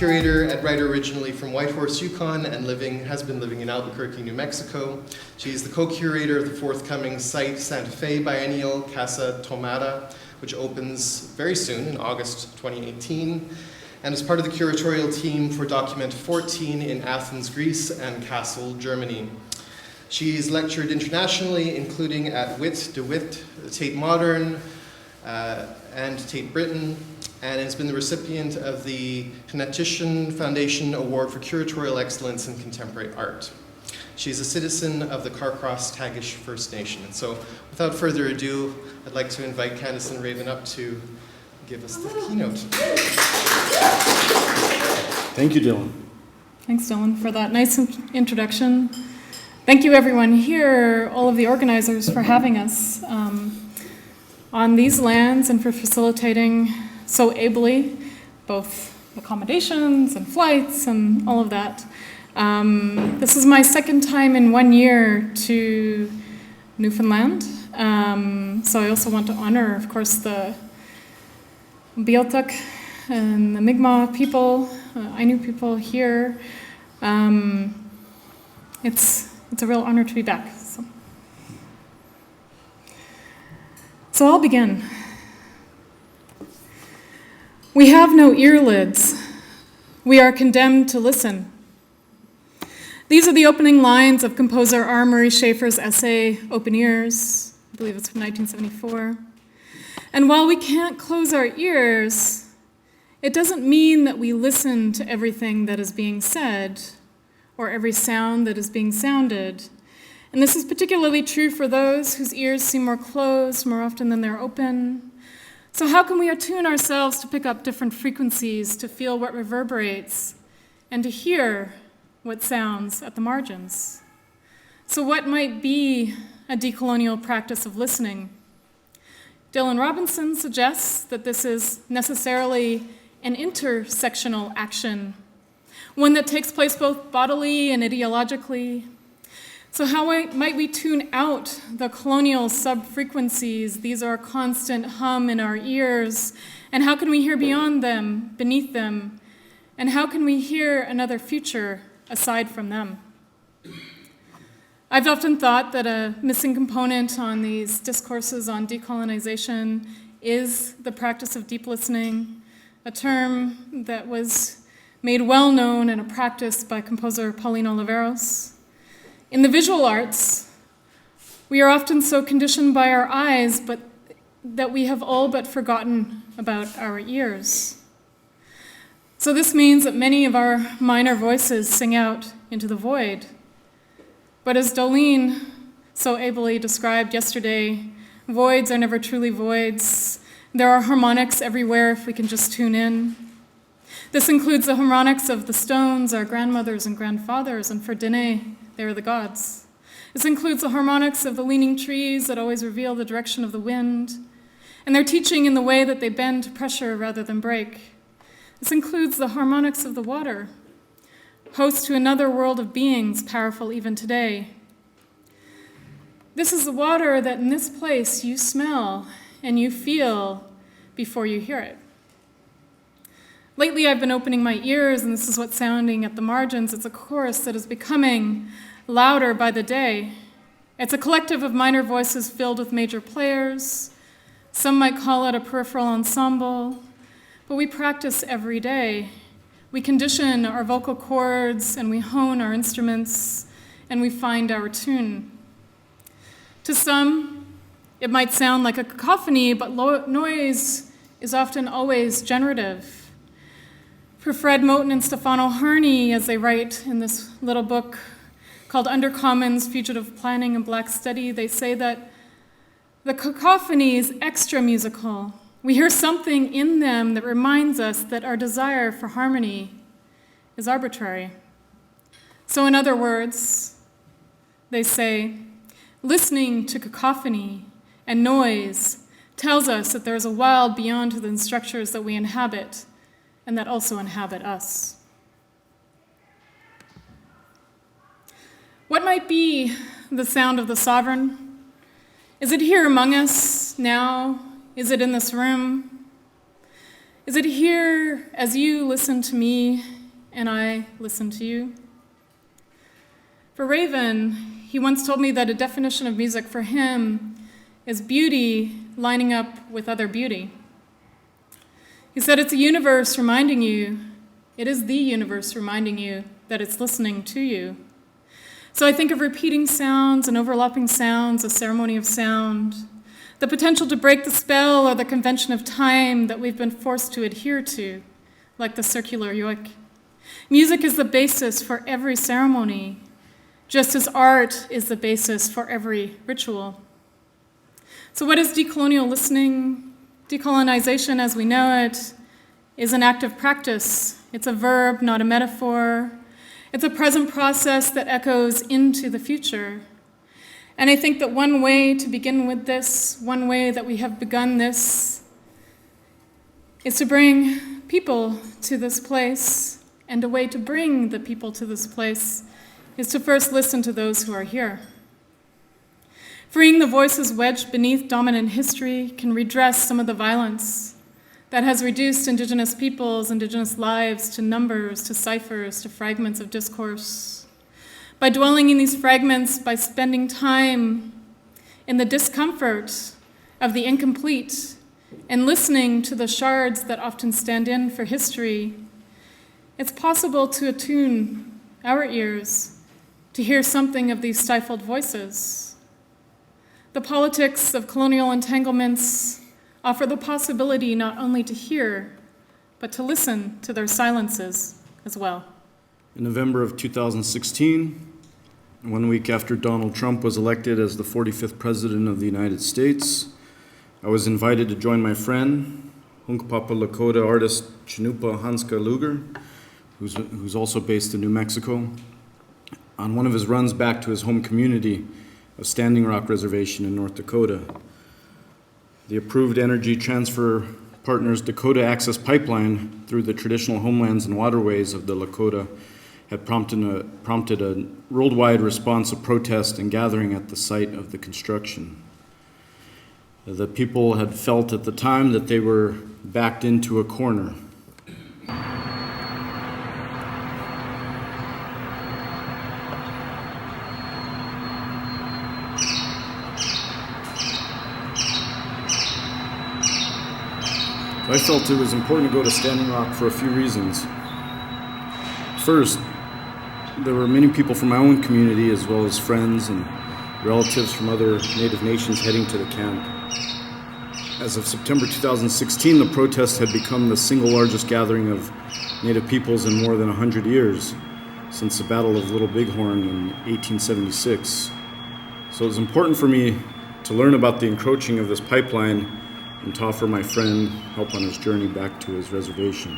curator and writer originally from Whitehorse, Yukon, and has been living in Albuquerque, New Mexico. She's the co-curator of the forthcoming Cite Santa Fe biennial, Casa Tomada, which opens very soon in August 2018, and is part of the curatorial team for Document 14 in Athens, Greece, and Kassel, Germany. She's lectured internationally, including at WIT, DeWitt, Tate Modern, and Tate Britain, and has been the recipient of the Candice Foundation Award for Curatorial Excellence in Contemporary Art. She's a citizen of the Carcross Tagish First Nation. And so, without further ado, I'd like to invite Candice and Raven up to give us the keynote. Thank you, Dylan. Thanks, Dylan, for that nice introduction. Thank you, everyone here, all of the organizers, for having us on these lands and for facilitating so ably both accommodations and flights and all of that. This is my second time in 1 year to Newfoundland. So I also want to honor, of course, the Beothuk and the Mi'kmaq people, Ainu people here. It's a real honor to be back. So I'll begin. We have no earlids. We are condemned to listen. These are the opening lines of composer R. Murray Schafer's essay, Open Ears. I believe it's from 1974. And while we can't close our ears, it doesn't mean that we listen to everything that is being said or every sound that is being sounded. And this is particularly true for those whose ears seem more closed more often than they're open. So how can we attune ourselves to pick up different frequencies, to feel what reverberates, and to hear what sounds at the margins? So what might be a decolonial practice of listening? Dylan Robinson suggests that this is necessarily an intersectional action, one that takes place both bodily and ideologically. So how might we tune out the colonial sub-frequencies? These are a constant hum in our ears. And how can we hear beyond them, beneath them? And how can we hear another future aside from them? I've often thought that a missing component on these discourses on decolonization is the practice of deep listening, a term that was made well known and a practice by composer Pauline Oliveros. In the visual arts, we are often so conditioned by our eyes, but that we have all but forgotten about our ears. So this means that many of our minor voices sing out into the void. But as Dolene so ably described yesterday, voids are never truly voids. There are harmonics everywhere if we can just tune in. This includes the harmonics of the stones, our grandmothers and grandfathers, and for Dene, they are the gods. This includes the harmonics of the leaning trees that always reveal the direction of the wind, and their teaching in the way that they bend to pressure rather than break. This includes the harmonics of the water, host to another world of beings powerful even today. This is the water that in this place you smell and you feel before you hear it. Lately, I've been opening my ears, and this is what's sounding at the margins. It's a chorus that is becoming louder by the day. It's a collective of minor voices filled with major players. Some might call it a peripheral ensemble, but we practice every day. We condition our vocal cords, and we hone our instruments, and we find our tune. To some, it might sound like a cacophony, but noise is often always generative. For Fred Moten and Stefano Harney, as they write in this little book called Undercommons, Fugitive Planning and Black Study, they say that the cacophony is extra musical. We hear something in them that reminds us that our desire for harmony is arbitrary. So in other words, they say, listening to cacophony and noise tells us that there is a wild beyond the structures that we inhabit and that also inhabit us. What might be the sound of the sovereign? Is it here among us now? Is it in this room? Is it here as you listen to me and I listen to you. For Raven, he once told me that a definition of music for him is beauty lining up with other beauty. He said it's a universe reminding you, it is the universe reminding you that it's listening to you. So I think of repeating sounds and overlapping sounds, a ceremony of sound, the potential to break the spell or the convention of time that we've been forced to adhere to, like the circular yoke. Music is the basis for every ceremony, just as art is the basis for every ritual. So what is decolonial listening? Decolonization, as we know it, is an active practice. It's a verb, not a metaphor. It's a present process that echoes into the future. And I think that one way to begin with this, one way that we have begun this, is to bring people to this place. And a way to bring the people to this place is to first listen to those who are here. Freeing the voices wedged beneath dominant history can redress some of the violence that has reduced Indigenous peoples, Indigenous lives to numbers, to ciphers, to fragments of discourse. By dwelling in these fragments, by spending time in the discomfort of the incomplete and listening to the shards that often stand in for history, it's possible to attune our ears to hear something of these stifled voices. The politics of colonial entanglements offer the possibility not only to hear, but to listen to their silences as well. In November of 2016, 1 week after Donald Trump was elected as the 45th President of the United States, I was invited to join my friend, Hunkpapa Lakota artist Chinupa Hanska Luger, who's also based in New Mexico, on one of his runs back to his home community of Standing Rock Reservation in North Dakota. The approved Energy Transfer Partners Dakota Access Pipeline through the traditional homelands and waterways of the Lakota had prompted a worldwide response of protest and gathering at the site of the construction. The people had felt at the time that they were backed into a corner. I felt it was important to go to Standing Rock for a few reasons. First, there were many people from my own community, as well as friends and relatives from other Native nations heading to the camp. As of September 2016, the protest had become the single largest gathering of Native peoples in more than 100 years, since the Battle of Little Bighorn in 1876. So it was important for me to learn about the encroaching of this pipeline and to offer my friend help on his journey back to his reservation.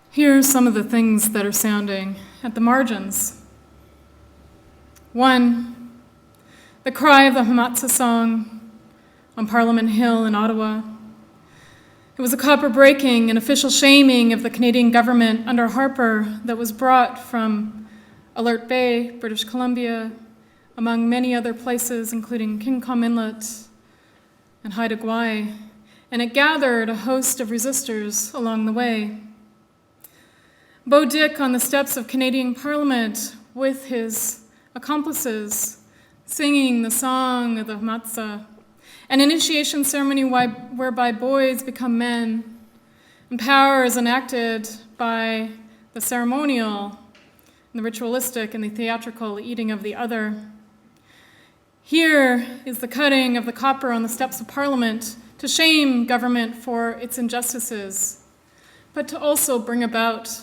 Here are some of the things that are sounding at the margins. 1, the cry of the Hamatsa song on Parliament Hill in Ottawa. It was a copper breaking and official shaming of the Canadian government under Harper that was brought from Alert Bay, British Columbia, among many other places, including King Com Inlet and Haida Gwaii, and it gathered a host of resistors along the way. Bo Dick on the steps of Canadian Parliament with his accomplices, singing the song of the Hamatsa, an initiation ceremony whereby boys become men, and power is enacted by the ceremonial, and the ritualistic, and the theatrical eating of the other. Here is the cutting of the copper on the steps of Parliament to shame government for its injustices, but to also bring about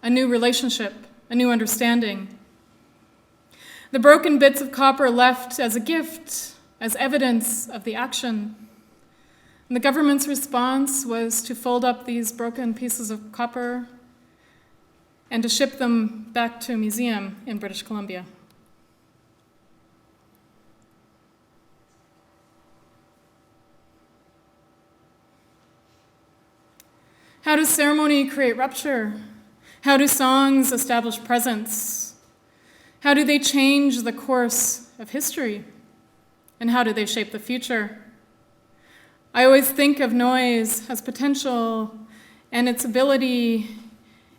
a new relationship, a new understanding. The broken bits of copper left as a gift, as evidence of the action. And the government's response was to fold up these broken pieces of copper and to ship them back to a museum in British Columbia. How does ceremony create rupture? How do songs establish presence? How do they change the course of history? And how do they shape the future? I always think of noise as potential and its ability,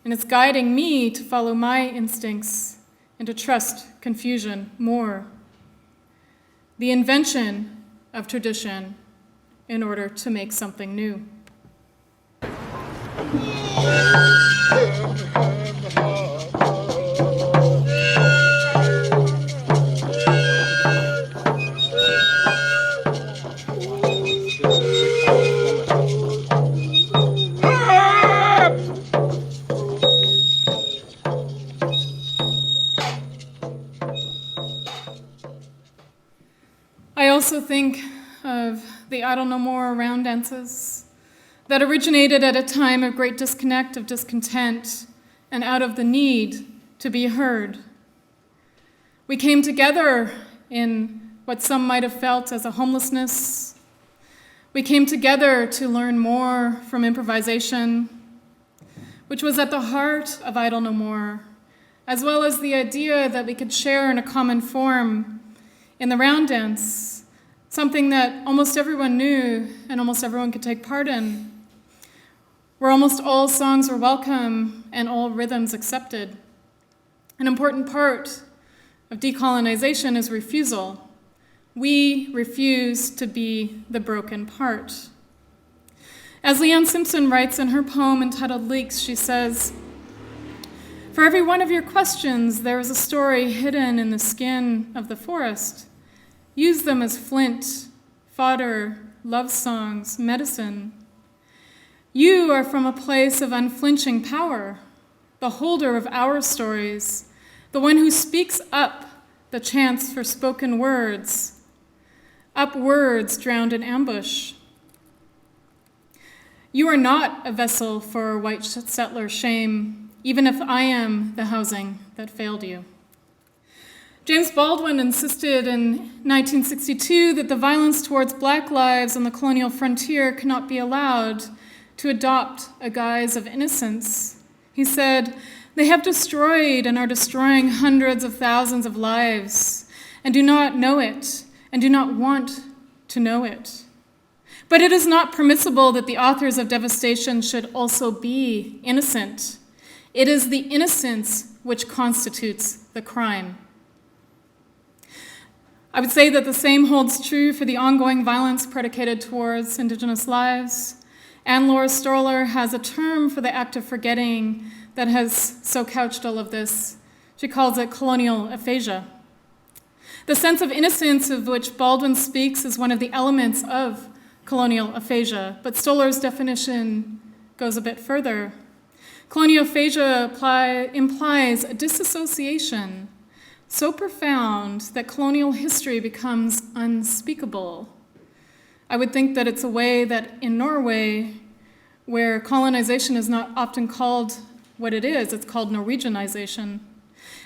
and it's guiding me to follow my instincts and to trust confusion more. The invention of tradition in order to make something new. I also think of the I Don't Know More round dances that originated at a time of great disconnect, of discontent, and out of the need to be heard. We came together in what some might have felt as a homelessness. We came together to learn more from improvisation, which was at the heart of I Don't Know More, as well as the idea that we could share in a common form in the round dance, something that almost everyone knew and almost everyone could take part in, where almost all songs were welcome and all rhythms accepted. An important part of decolonization is refusal. We refuse to be the broken part. As Leanne Simpson writes in her poem entitled Leaks, she says, "For every one of your questions, there is a story hidden in the skin of the forest. Use them as flint, fodder, love songs, medicine. You are from a place of unflinching power, the holder of our stories, the one who speaks up the chance for spoken words, up words drowned in ambush. You are not a vessel for white settler shame, even if I am the housing that failed you." James Baldwin insisted in 1962 that the violence towards Black lives on the colonial frontier cannot be allowed to adopt a guise of innocence. He said, "They have destroyed and are destroying hundreds of thousands of lives and do not know it and do not want to know it. But it is not permissible that the authors of devastation should also be innocent. It is the innocence which constitutes the crime." I would say that the same holds true for the ongoing violence predicated towards Indigenous lives. Anne Laura Stoller has a term for the act of forgetting that has so couched all of this. She calls it colonial aphasia. The sense of innocence of which Baldwin speaks is one of the elements of colonial aphasia, but Stoller's definition goes a bit further. Colonial aphasia implies a disassociation so profound that colonial history becomes unspeakable. I would think that it's a way that in Norway, where colonization is not often called what it is, it's called Norwegianization.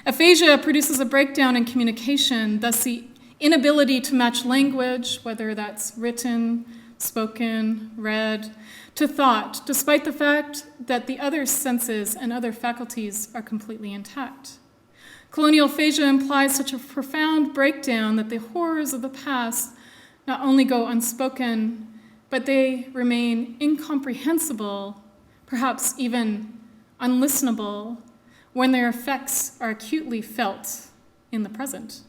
Aphasia produces a breakdown in communication, thus the inability to match language, whether that's written, spoken, read, to thought, despite the fact that the other senses and other faculties are completely intact. Colonial aphasia implies such a profound breakdown that the horrors of the past not only go unspoken, but they remain incomprehensible, perhaps even unlistenable, when their effects are acutely felt in the present.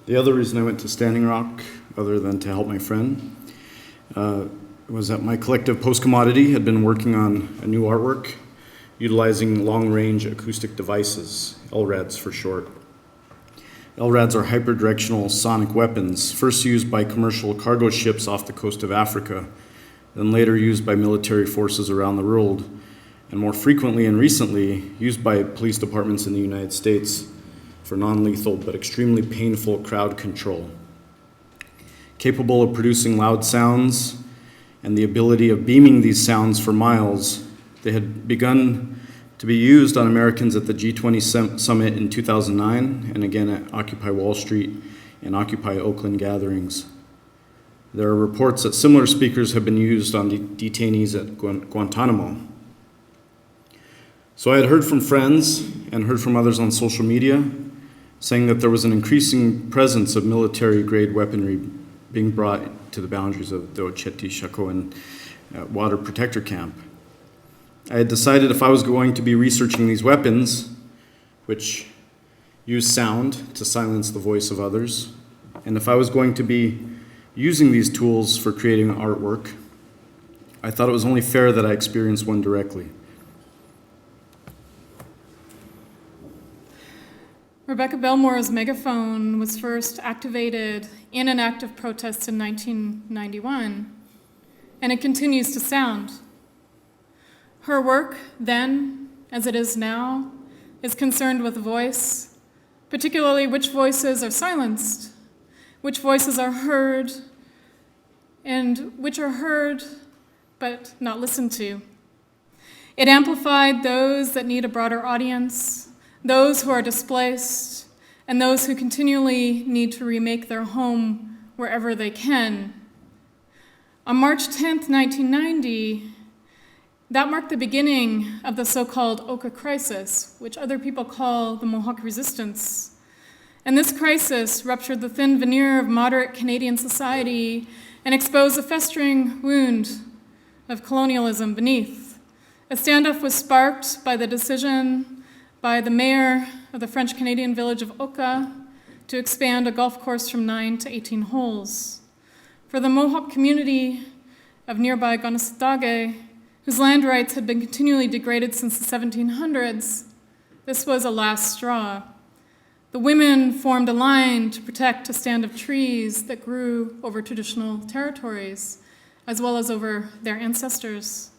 The other reason I went to Standing Rock, other than to help my friend, was that my collective Post-Commodity had been working on a new artwork utilizing long-range acoustic devices, LRADs for short. LRADs are hyperdirectional sonic weapons, first used by commercial cargo ships off the coast of Africa, then later used by military forces around the world, and more frequently and recently used by police departments in the United States for non-lethal but extremely painful crowd control. Capable of producing loud sounds and the ability of beaming these sounds for miles, they had begun to be used on Americans at the G20 summit in 2009 and again at Occupy Wall Street and Occupy Oakland gatherings. There are reports that similar speakers have been used on detainees at Guantanamo. So I had heard from friends and heard from others on social media saying that there was an increasing presence of military-grade weaponry being brought to the boundaries of the Ocheti, Chacon water protector camp. I had decided if I was going to be researching these weapons, which use sound to silence the voice of others, and if I was going to be using these tools for creating artwork, I thought it was only fair that I experience one directly. Rebecca Belmore's megaphone was first activated in an act of protest in 1991, and it continues to sound. Her work then, as it is now, is concerned with voice, particularly which voices are silenced, which voices are heard, and which are heard but not listened to. It amplified those that need a broader audience, those who are displaced, and those who continually need to remake their home wherever they can. On March 10th, 1990, that marked the beginning of the so-called Oka crisis, which other people call the Mohawk resistance. And this crisis ruptured the thin veneer of moderate Canadian society and exposed the festering wound of colonialism beneath. A standoff was sparked by the decision by the mayor of the French-Canadian village of Oka to expand a golf course from 9 to 18 holes. For the Mohawk community of nearby Gonasatage, whose land rights had been continually degraded since the 1700s, this was a last straw. The women formed a line to protect a stand of trees that grew over traditional territories, as well as over their ancestors.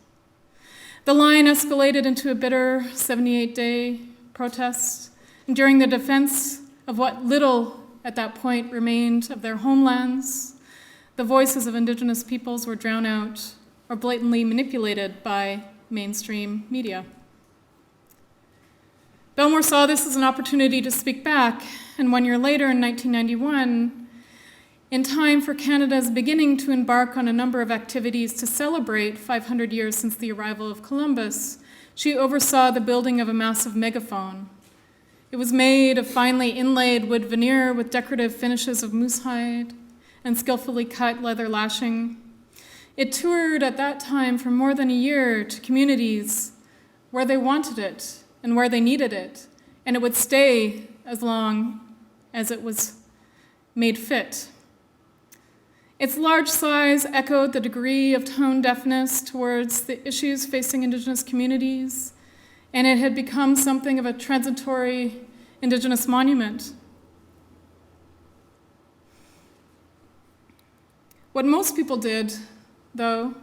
The line escalated into a bitter 78-day protest, and during the defense of what little at that point remained of their homelands, the voices of Indigenous peoples were drowned out or blatantly manipulated by mainstream media. Belmore saw this as an opportunity to speak back, and 1 year later, in 1991, in time for Canada's beginning to embark on a number of activities to celebrate 500 years since the arrival of Columbus, she oversaw the building of a massive megaphone. It was made of finely inlaid wood veneer with decorative finishes of moose hide and skillfully cut leather lashing. It toured at that time for more than a year to communities where they wanted it and where they needed it, and it would stay as long as it was made fit. Its large size echoed the degree of tone deafness towards the issues facing Indigenous communities, and it had become something of a transitory Indigenous monument. What most people did, though,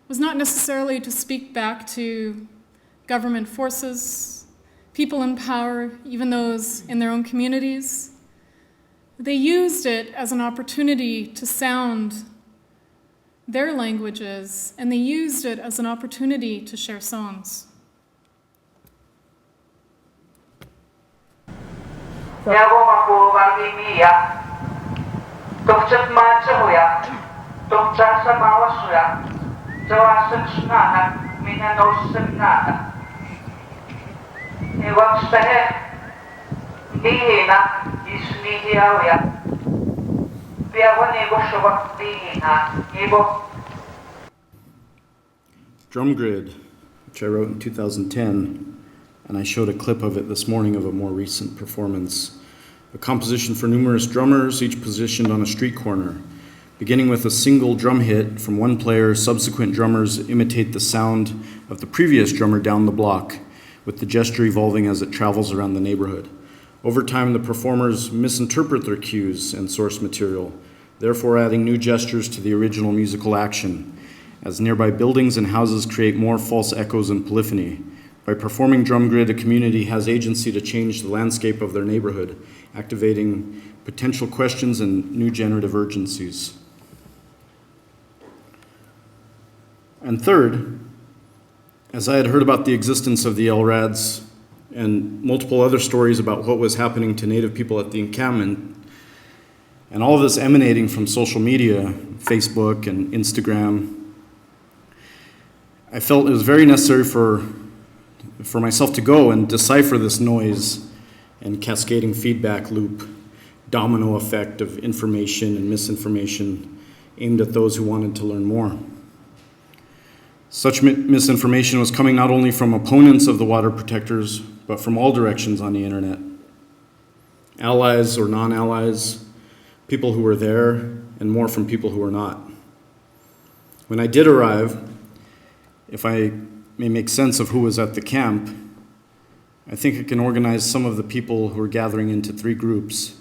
was not necessarily to speak back to government forces, people in power, even those in their own communities. They used it as an opportunity to sound their languages, and they used it as an opportunity to share songs. Drum Grid, which I wrote in 2010, and I showed a clip of it this morning of a more recent performance. A composition for numerous drummers, each positioned on a street corner. Beginning with a single drum hit from one player, subsequent drummers imitate the sound of the previous drummer down the block, with the gesture evolving as it travels around the neighborhood. Over time, the performers misinterpret their cues and source material, therefore adding new gestures to the original musical action, as nearby buildings and houses create more false echoes and polyphony. By performing Drum Grid, a community has agency to change the landscape of their neighborhood, activating potential questions and new generative urgencies. And third, as I had heard about the existence of the LRADs and multiple other stories about what was happening to Native people at the encampment, and all of this emanating from social media, Facebook and Instagram, I felt it was very necessary for myself to go and decipher this noise and cascading feedback loop, domino effect of information and misinformation aimed at those who wanted to learn more. Such misinformation was coming not only from opponents of the water protectors, but from all directions on the internet. Allies or non-allies, people who were there, and more from people who were not. When I did arrive, if I may make sense of who was at the camp, I think I can organize some of the people who are gathering into three groups.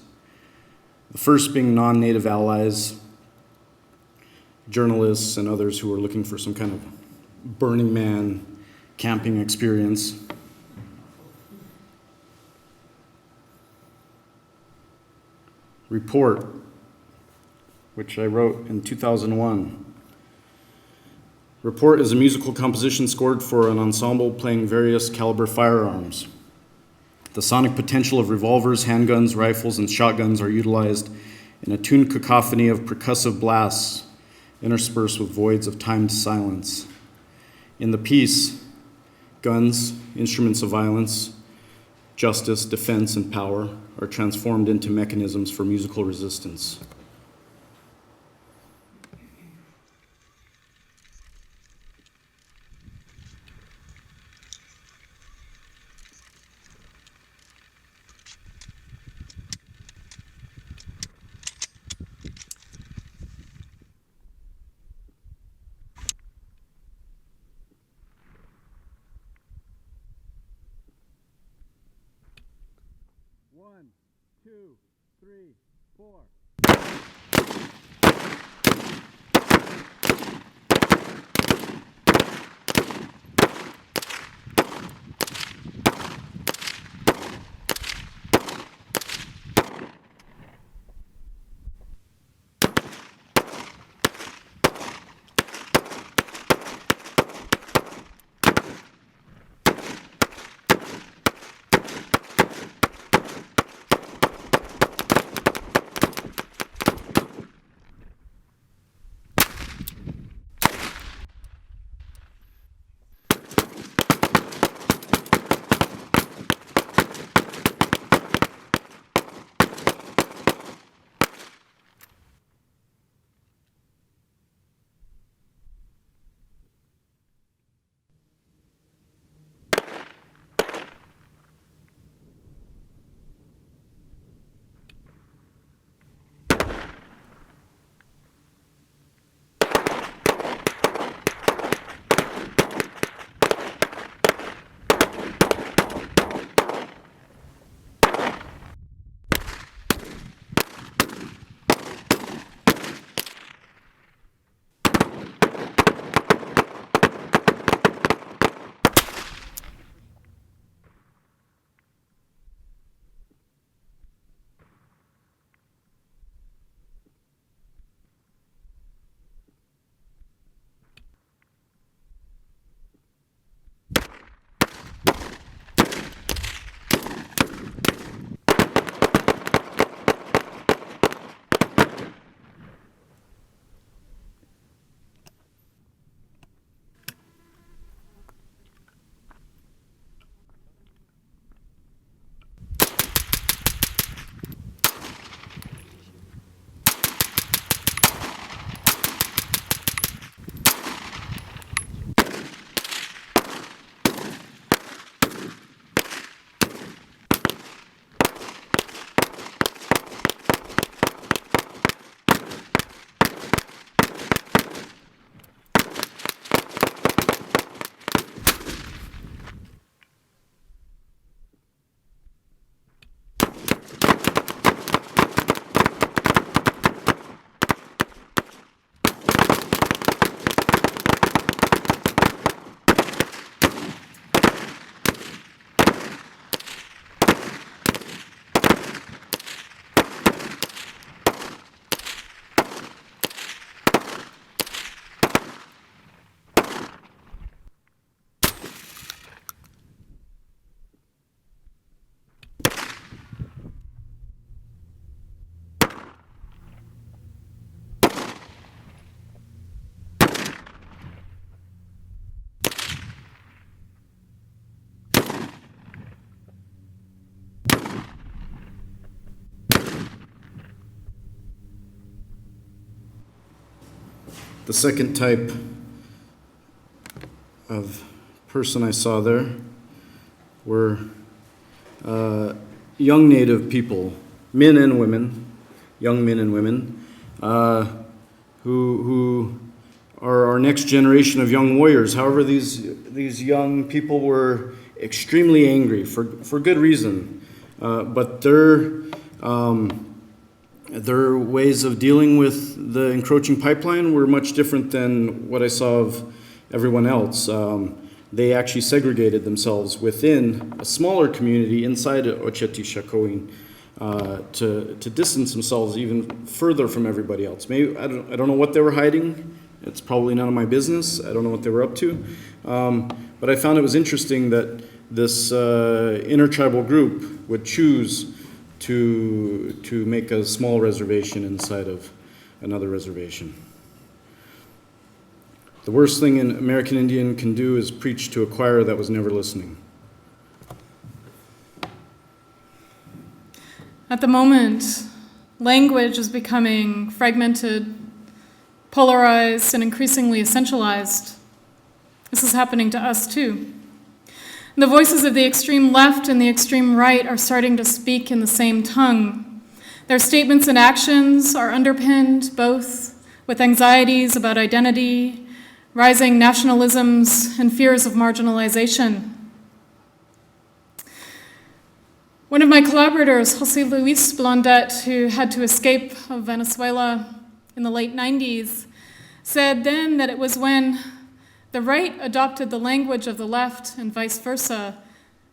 The first being non-native allies, journalists, and others who are looking for some kind of Burning Man camping experience. Report, which I wrote in 2001. Report is a musical composition scored for an ensemble playing various caliber firearms. The sonic potential of revolvers, handguns, rifles, and shotguns are utilized in a tuned cacophony of percussive blasts interspersed with voids of timed silence. In the piece, guns, instruments of violence, justice, defense, and power are transformed into mechanisms for musical resistance. One, two, three, four. The second type of person I saw there were young Native people, men and women, young men and women, who are our next generation of young warriors. However, these young people were extremely angry for good reason, but their ways of dealing with the encroaching pipeline were much different than what I saw of everyone else. They actually segregated themselves within a smaller community inside Ocheti Chacon to distance themselves even further from everybody else. Maybe I don't know what they were hiding. It's probably none of my business. I don't know what they were up to. But I found it was interesting that this intertribal group would choose to make a small reservation inside of another reservation. The worst thing an American Indian can do is preach to a choir that was never listening. At the moment, language is becoming fragmented, polarized, and increasingly essentialized. This is happening to us too. The voices of the extreme left and the extreme right are starting to speak in the same tongue. Their statements and actions are underpinned both with anxieties about identity, rising nationalisms, and fears of marginalization. One of my collaborators, José Luis Blondet, who had to escape of Venezuela in the late 90s, said then that it was when the right adopted the language of the left and vice versa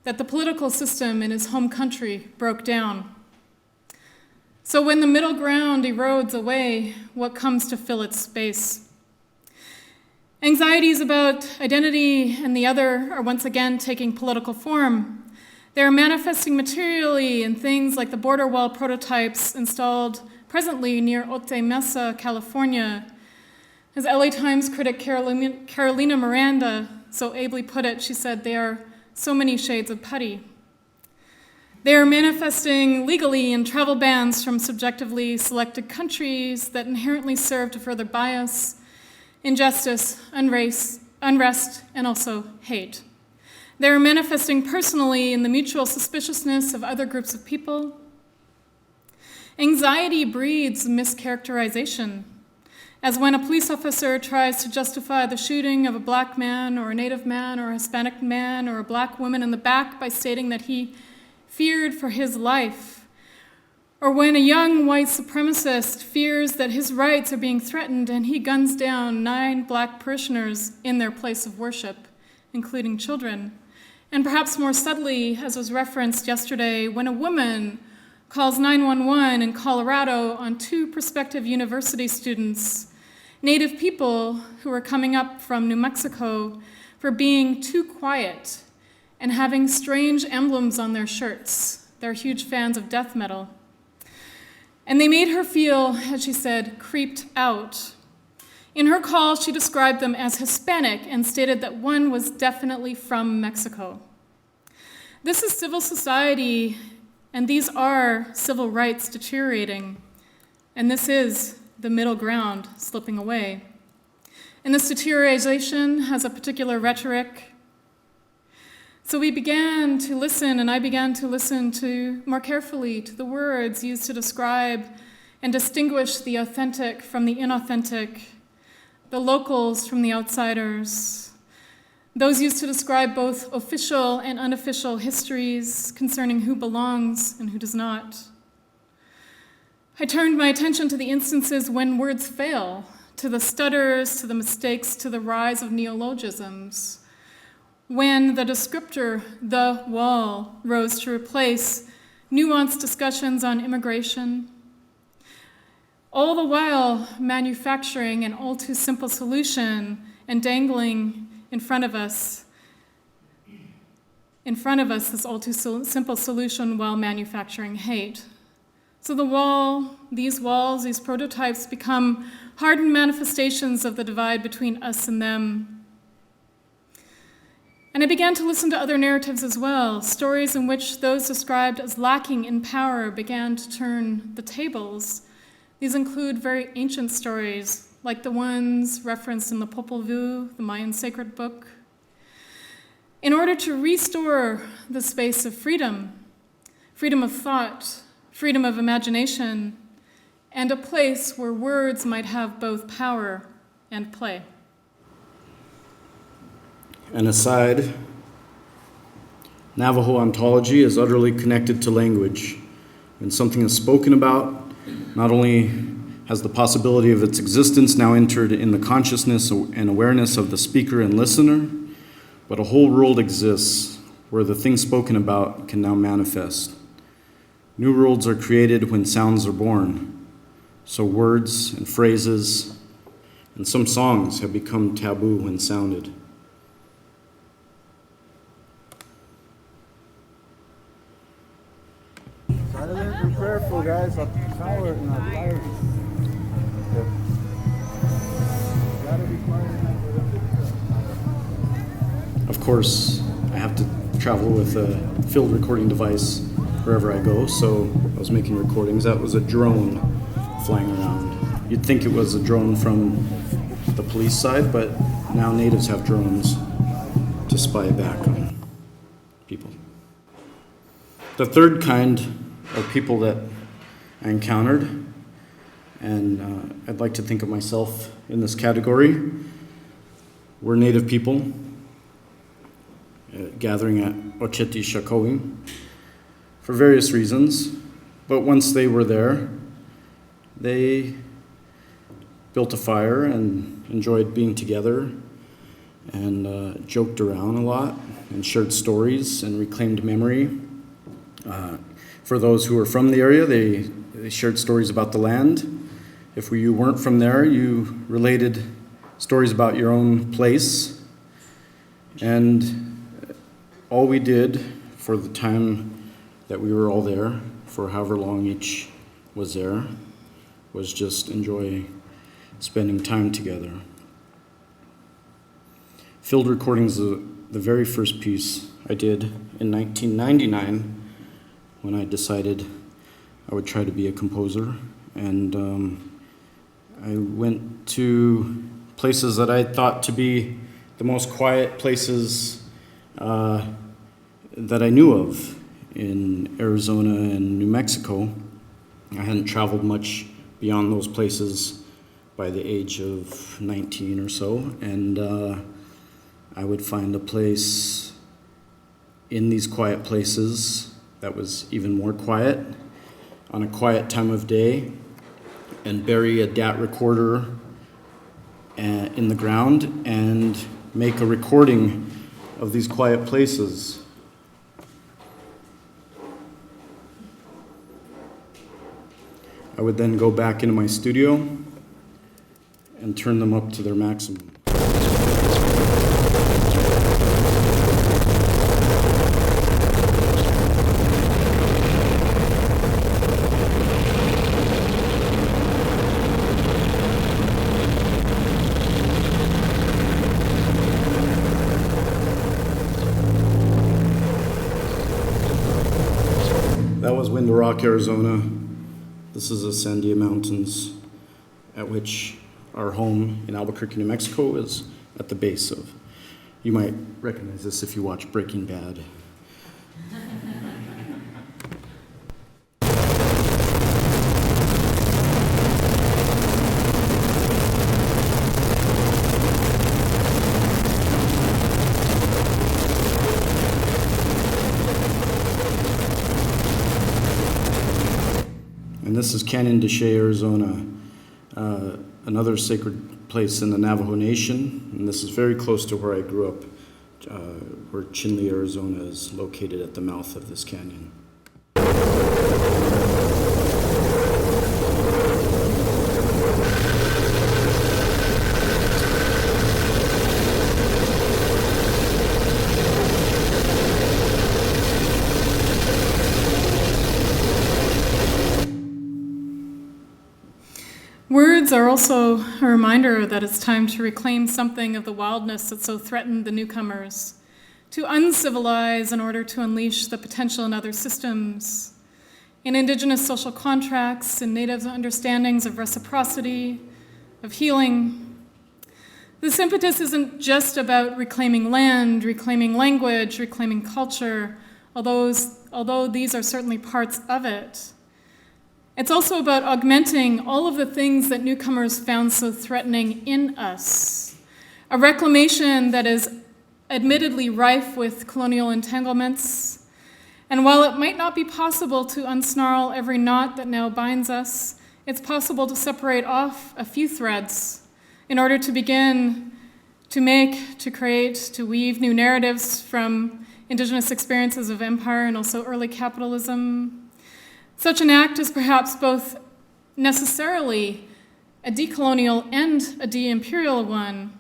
that the political system in his home country broke down. So when the middle ground erodes away, what comes to fill its space? Anxieties about identity and the other are once again taking political form. They are manifesting materially in things like the border wall prototypes installed presently near Otay Mesa, California. As LA Times critic Carolina Miranda so ably put it, she said, they are so many shades of putty. They are manifesting legally in travel bans from subjectively selected countries that inherently serve to further bias, injustice, unrest, and also hate. They are manifesting personally in the mutual suspiciousness of other groups of people. Anxiety breeds mischaracterization, as when a police officer tries to justify the shooting of a black man or a Native man or a Hispanic man or a black woman in the back by stating that he feared for his life, or when a young white supremacist fears that his rights are being threatened and he guns down 9 black parishioners in their place of worship, including children. And perhaps more subtly, as was referenced yesterday, when a woman calls 911 in Colorado on 2 prospective university students, Native people who are coming up from New Mexico, for being too quiet and having strange emblems on their shirts. They're huge fans of death metal. And they made her feel, as she said, creeped out. In her call, she described them as Hispanic and stated that one was definitely from Mexico. This is civil society, and these are civil rights deteriorating, and this is the middle ground slipping away. And this deterioration has a particular rhetoric. So we began to listen, and I began to listen to more carefully to the words used to describe and distinguish the authentic from the inauthentic, the locals from the outsiders, those used to describe both official and unofficial histories concerning who belongs and who does not. I turned my attention to the instances when words fail, to the stutters, to the mistakes, to the rise of neologisms, when the descriptor, the wall, rose to replace nuanced discussions on immigration, all the while manufacturing an all too simple solution and dangling in front of us this all too simple solution while manufacturing hate. So these walls, these prototypes become hardened manifestations of the divide between us and them. And I began to listen to other narratives as well, stories in which those described as lacking in power began to turn the tables. These include very ancient stories like the ones referenced in the Popol Vuh, the Mayan sacred book, in order to restore the space of freedom, freedom of thought, freedom of imagination, and a place where words might have both power and play. An aside, Navajo ontology is utterly connected to language. When something is spoken about, not only has the possibility of its existence now entered in the consciousness and awareness of the speaker and listener, but a whole world exists where the thing spoken about can now manifest. New worlds are created when sounds are born. So words and phrases and some songs have become taboo when sounded. Silent and prayerful, guys. I'll power and I'll fire. Gotta be quiet enough for them. Of course, I have to travel with a field recording device wherever I go, so I was making recordings. That was a drone flying around. You'd think it was a drone from the police side, but now natives have drones to spy back on people. The third kind of people that I encountered, and I'd like to think of myself in this category, were Native people gathering at Ocheti Chacon for various reasons. But once they were there, they built a fire and enjoyed being together and joked around a lot and shared stories and reclaimed memory. For those who were from the area, they shared stories about the land. If you weren't from there, you related stories about your own place. And all we did for the time that we were all there, for however long each was there, was just enjoy spending time together. Field recordings, the very first piece I did in 1999, when I decided I would try to be a composer. And I went to places that I thought to be the most quiet places that I knew of in Arizona and New Mexico. I hadn't traveled much beyond those places by the age of 19 or so, and I would find a place in these quiet places that was even more quiet on a quiet time of day and bury a DAT recorder in the ground and make a recording of these quiet places. I would then go back into my studio and turn them up to their maximum. That was Window Rock, Arizona. This is the Sandia Mountains, at which our home in Albuquerque, New Mexico is at the base of. You might recognize this if you watch Breaking Bad. And this is Canyon de Chelly, Arizona, another sacred place in the Navajo Nation. And this is very close to where I grew up, where Chinle, Arizona is located at the mouth of this canyon. Words are also a reminder that it's time to reclaim something of the wildness that so threatened the newcomers, to uncivilize in order to unleash the potential in other systems, in Indigenous social contracts, in Native understandings of reciprocity, of healing. This impetus isn't just about reclaiming land, reclaiming language, reclaiming culture, although these are certainly parts of it. It's also about augmenting all of the things that newcomers found so threatening in us. A reclamation that is admittedly rife with colonial entanglements. And while it might not be possible to unsnarl every knot that now binds us, it's possible to separate off a few threads in order to begin to make, to create, to weave new narratives from Indigenous experiences of empire and also early capitalism. Such an act is perhaps both necessarily a decolonial and a de-imperial one.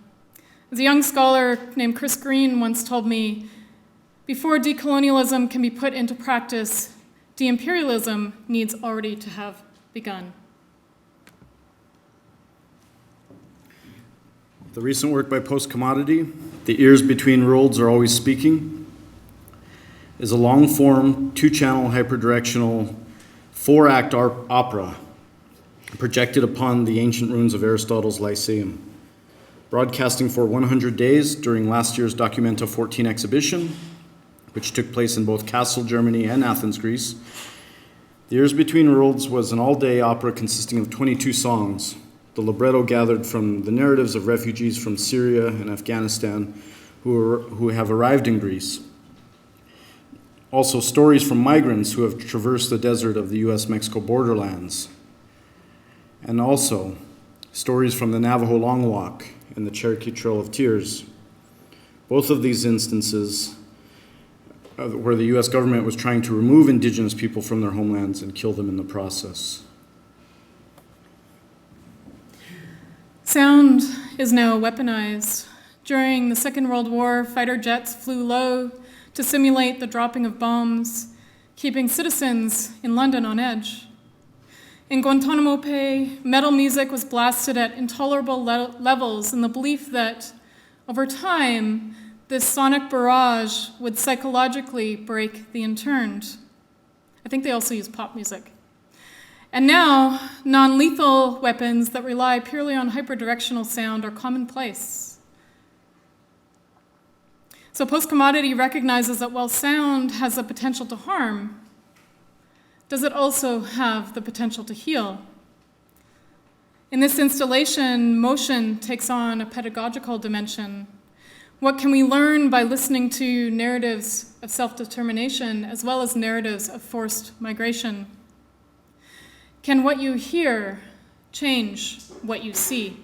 As a young scholar named Chris Green once told me, before decolonialism can be put into practice, de-imperialism needs already to have begun. The recent work by Post Commodity, The Ears Between Worlds Are Always Speaking, is a long-form, two-channel, hyperdirectional, four-act opera projected upon the ancient ruins of Aristotle's Lyceum. Broadcasting for 100 days during last year's Documenta 14 exhibition, which took place in both Kassel, Germany and Athens, Greece. The Ears Between Worlds was an all-day opera consisting of 22 songs. The libretto gathered from the narratives of refugees from Syria and Afghanistan who have arrived in Greece. Also stories from migrants who have traversed the desert of the US-Mexico borderlands. And also stories from the Navajo Long Walk and the Cherokee Trail of Tears. Both of these instances where the US government was trying to remove Indigenous people from their homelands and kill them in the process. Sound is now weaponized. During the Second World War, fighter jets flew low to simulate the dropping of bombs, keeping citizens in London on edge. In Guantanamo Bay, metal music was blasted at intolerable levels in the belief that, over time, this sonic barrage would psychologically break the interned. I think they also use pop music. And now, non-lethal weapons that rely purely on hyperdirectional sound are commonplace. So post-commodity recognizes that while sound has the potential to harm, does it also have the potential to heal? In this installation, motion takes on a pedagogical dimension. What can we learn by listening to narratives of self-determination as well as narratives of forced migration? Can what you hear change what you see?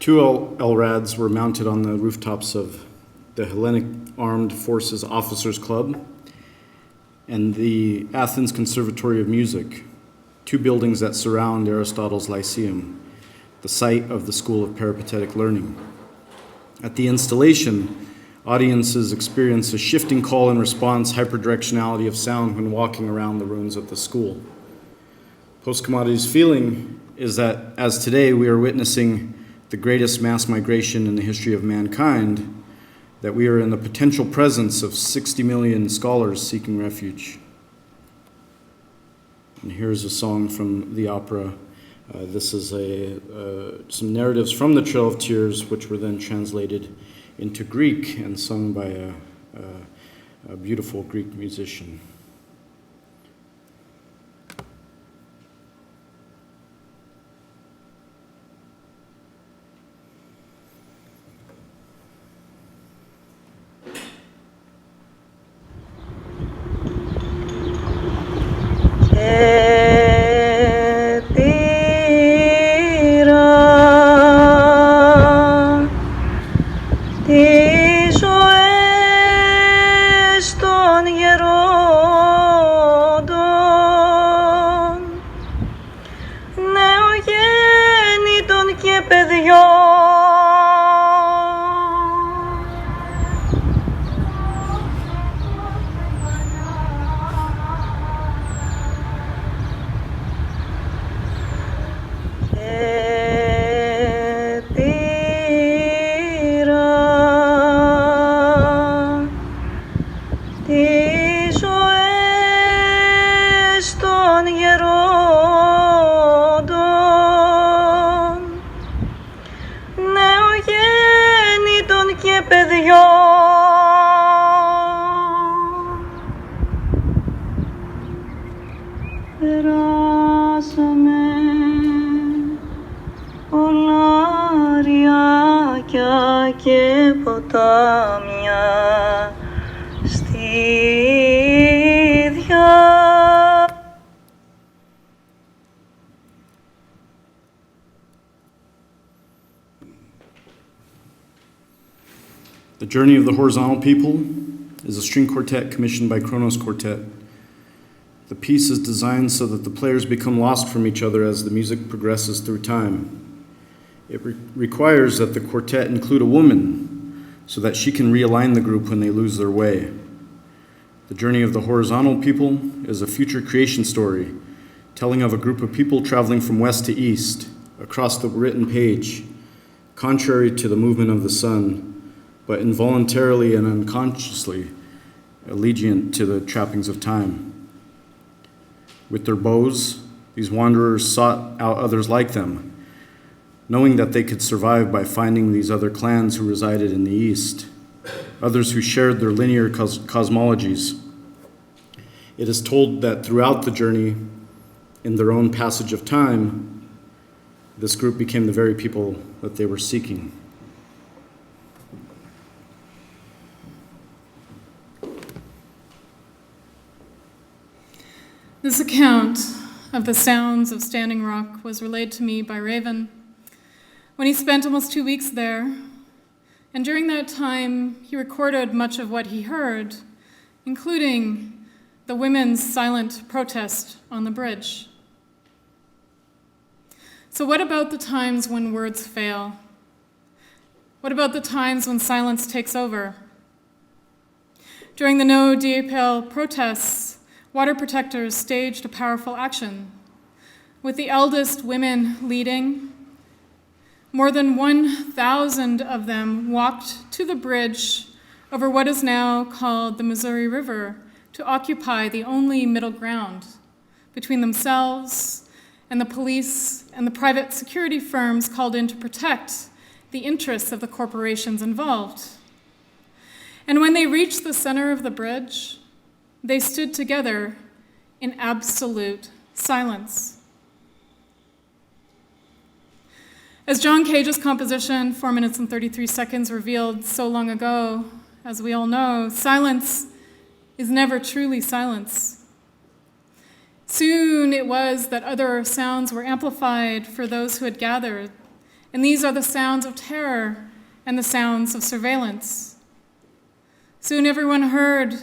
Two LRADs were mounted on the rooftops of the Hellenic Armed Forces Officers Club and the Athens Conservatory of Music, two buildings that surround Aristotle's Lyceum, the site of the School of Peripatetic Learning. At the installation, audiences experience a shifting call and response hyperdirectionality of sound when walking around the ruins of the school. Post-commodity's feeling is that as today we are witnessing the greatest mass migration in the history of mankind, that we are in the potential presence of 60 million scholars seeking refuge. And here's a song from the opera. This is some narratives from the Trail of Tears, which were then translated into Greek and sung by a beautiful Greek musician. Τις ζωές των γερών रास में ओलारिया क्या के पोतामिया स्थितिया. The Journey of the Horizontal People is a string quartet commissioned by Kronos Quartet. The piece is designed so that the players become lost from each other as the music progresses through time. It requires that the quartet include a woman so that she can realign the group when they lose their way. The Journey of the Horizontal People is a future creation story telling of a group of people traveling from west to east across the written page, contrary to the movement of the sun, but involuntarily and unconsciously allegiant to the trappings of time. With their bows, these wanderers sought out others like them, knowing that they could survive by finding these other clans who resided in the east, others who shared their linear cosmologies. It is told that throughout the journey, in their own passage of time, this group became the very people that they were seeking. This account of the sounds of Standing Rock was relayed to me by Raven when he spent almost 2 weeks there, and during that time he recorded much of what he heard, including the women's silent protest on the bridge. So what about the times when words fail? What about the times when silence takes over? During the No Diepel protests, water protectors staged a powerful action, with the eldest women leading. More than 1,000 of them walked to the bridge over what is now called the Missouri River to occupy the only middle ground between themselves and the police and the private security firms called in to protect the interests of the corporations involved. And when they reached the center of the bridge, they stood together in absolute silence. As John Cage's composition, 4 minutes and 33 seconds, revealed so long ago, as we all know, silence is never truly silence. Soon it was that other sounds were amplified for those who had gathered, and these are the sounds of terror and the sounds of surveillance. Soon everyone heard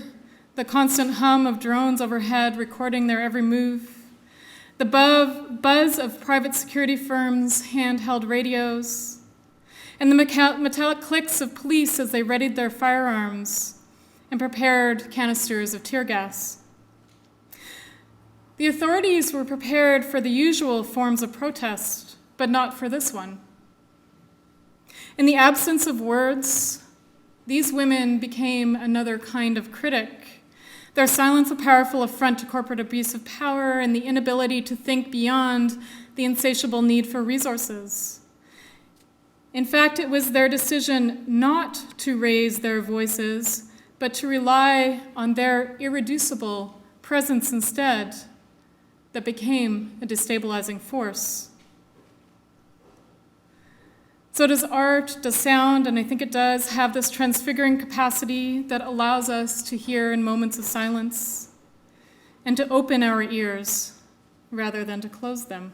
the constant hum of drones overhead recording their every move, the buzz of private security firms' handheld radios, and the metallic clicks of police as they readied their firearms and prepared canisters of tear gas. The authorities were prepared for the usual forms of protest, but not for this one. In the absence of words, these women became another kind of critic. Their silence a powerful affront to corporate abuse of power and the inability to think beyond the insatiable need for resources. In fact, it was their decision not to raise their voices, but to rely on their irreducible presence instead, that became a destabilizing force. So does art, does sound, and I think it does, have this transfiguring capacity that allows us to hear in moments of silence and to open our ears rather than to close them.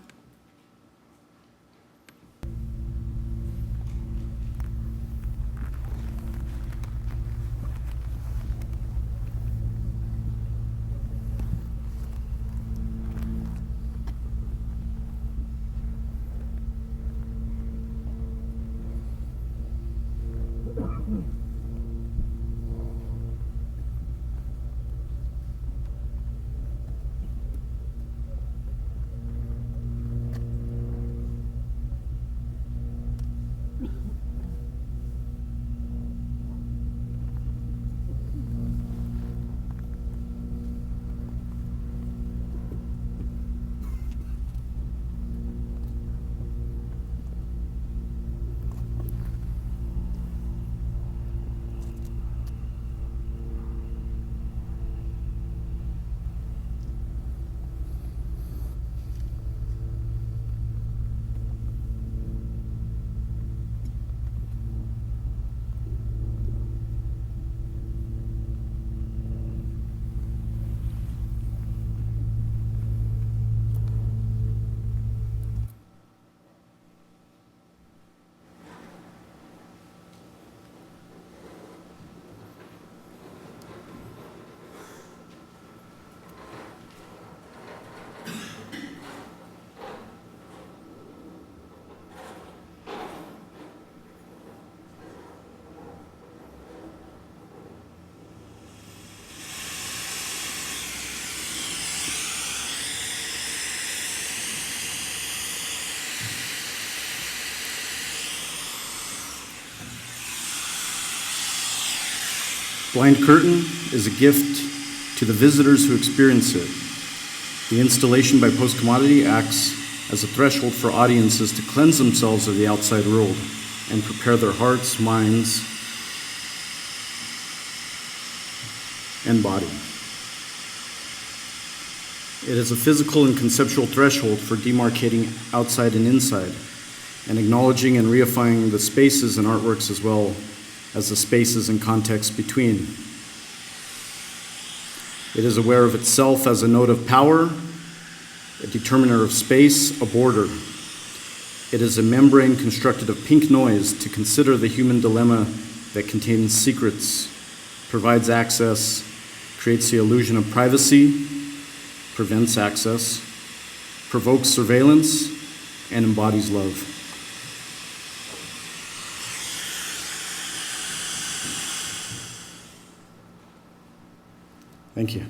Blind curtain is a gift to the visitors who experience it. The installation by Post Commodity acts as a threshold for audiences to cleanse themselves of the outside world and prepare their hearts, minds, and body. It is a physical and conceptual threshold for demarcating outside and inside, and acknowledging and reifying the spaces and artworks as well as the spaces and contexts between. It is aware of itself as a node of power, a determiner of space, a border. It is a membrane constructed of pink noise to consider the human dilemma that contains secrets, provides access, creates the illusion of privacy, prevents access, provokes surveillance, and embodies love. Thank you.